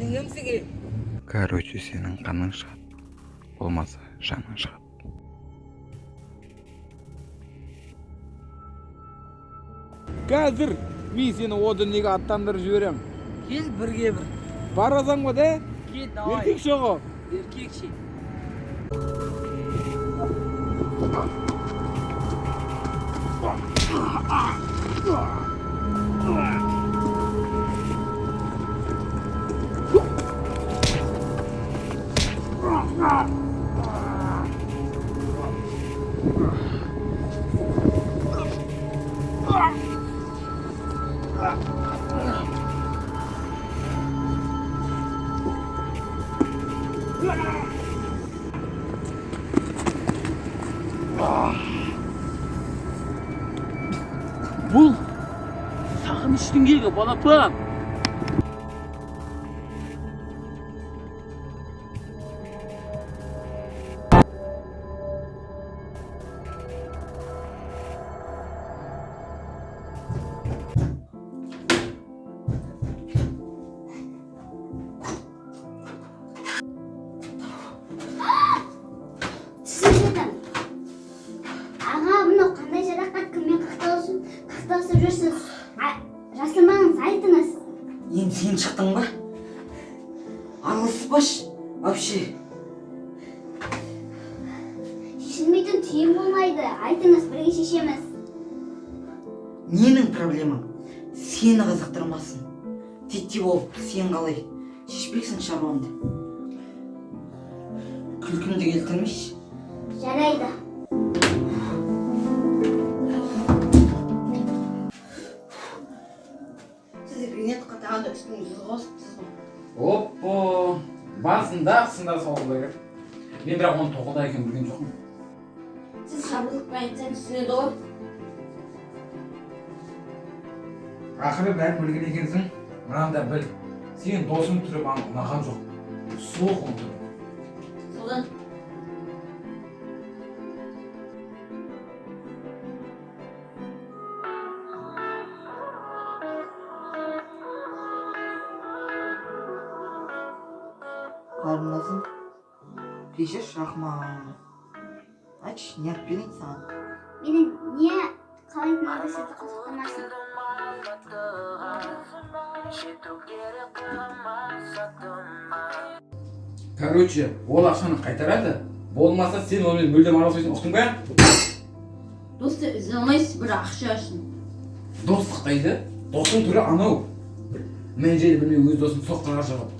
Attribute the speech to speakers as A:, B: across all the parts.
A: Сен кімсің?
B: Короче, сенің қаның шығады. Болмаса, жаның шығады.
C: Қазір мен сені одынеге аттандырып жіберем.
A: Кел бірге бір.
C: Барасың ба, де?
A: Кел, давай.
C: Еркек шоғы.
A: Еркек ше. Бұл сағын іштіңгегі балапан.
D: Аға, мынау қандай жарақат, кіммен қақталысып жүрсіз? Жасырмаңыз, айтыңыз.
A: Енді сен шықтың ба? Араласпаш, вообще.
D: Шешілмейтін түйін болмайды. Айтыңыз, бірге шешеміз.
A: Ненің проблемаң? Сені қызықтырмасын. Тетте болып, сен қалай? Шешпексің шаруамды. Күлкімді келтірмеші.
D: Жарайды.
A: Сіз ренет қатағанда үстіңізді қосыпсыз ба?
C: Оппо, басында сол керек. Мен бірақ оны тоқылда екен білген жоқпын.
D: Сіз шабылықпен айтсаң түсінеді ғой.
C: Ақыры бәрін білген екенсің. Мынанда біл. Сен досың түрі маған ұнаған жоқ. Суық он түрі.
D: Содан
A: Қарындасым, кешір шахман. Айтшы, не алып берейін саған?
D: менің не қалайтынымды сізді қызықтырмасын.
C: Короче, ол ақшаны қайтарады. Болмаса сен онымен мүлдем араласпайсың, ұқтың ба?
E: Досты үзе алмайсыз бір ақша үшін.
C: Достық дейді. Досың түрі анау. Мен жайлы білмей өз досын соққыға жығып.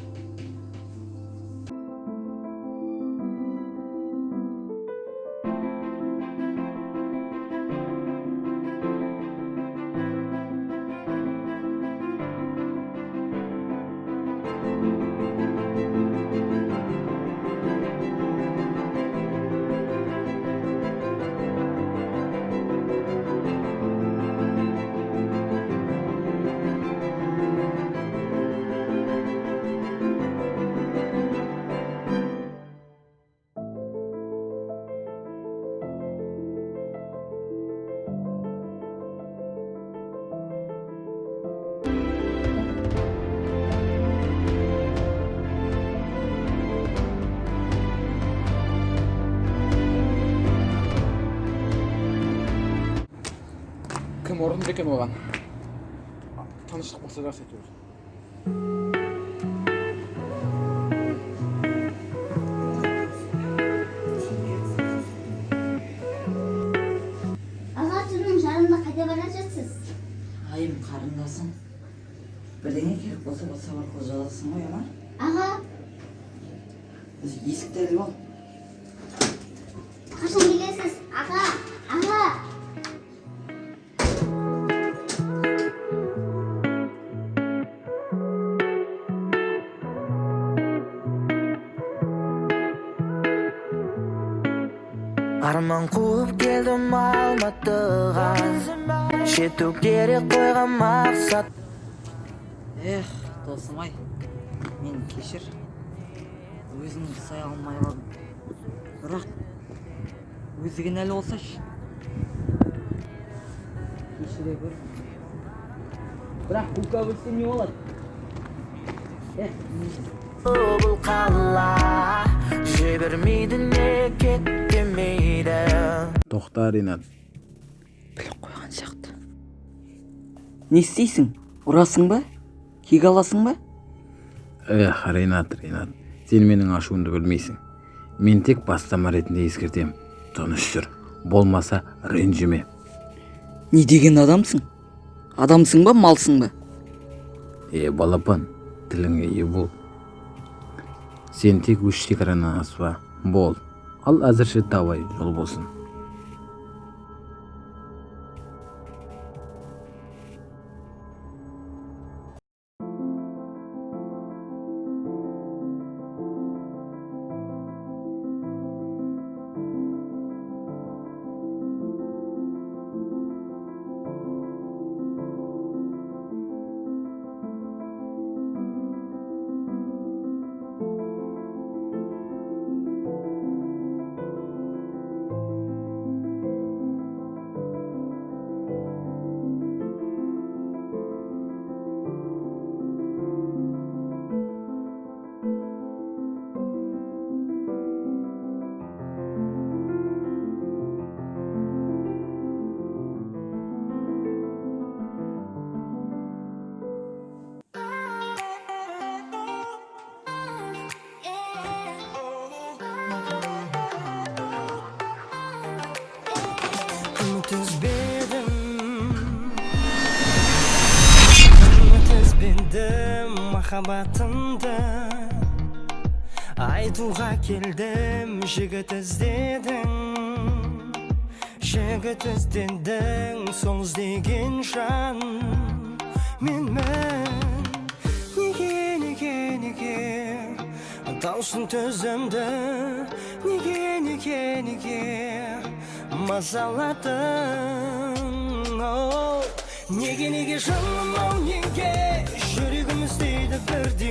C: Кім орынды екен оған? Таныштық болса жақсы әйтеуір.
D: Аға, түннің жарымда қайда бара жатсыз?
A: Айым қарындасым. Бірдеңе керек болса WhatsApp арқылы жазасың ғой, ама?
D: Аға,
A: Есікті іліп ал.
D: қашан келесіз? Аға, аға.
F: Арман қуып келдім Алматыға, жету керек қойған мақсат.
A: Эх, досым-ай, мен кешір. Өзімді сай алмай қалдым. Бірақ өзі кінәлі болсашы. Кешіре көр. Бірақ көкке білсе не болады?
F: Бұл қала жібермейді не кетпемейді.
C: Тоқта Ринат.
A: Біліп қойған сияқты. Не істейсің? Ұрасың ба? Кек аласың ба?
C: Ринат, сен менің ашуымды білмейсің. Мен тек бастама ретінде ескертем. Тыныш жүр, болмаса ренжіме.
A: Не деген адамсың? Адамсың ба, малсың ба?
C: Балапан, тіліңе ие бол. Сен тек өз шекараңнан аспа, бол. Ал әзірше давай жол болсын.
F: Үмітізбендім махаббатымды, айтуға келдім, жігіт іздедің, жігіт іздедің, сол іздеген жан менмін. Неге таусың төзімді, неге мазаладың? Неге жаным ау, неге жүрегім іздейді бірден?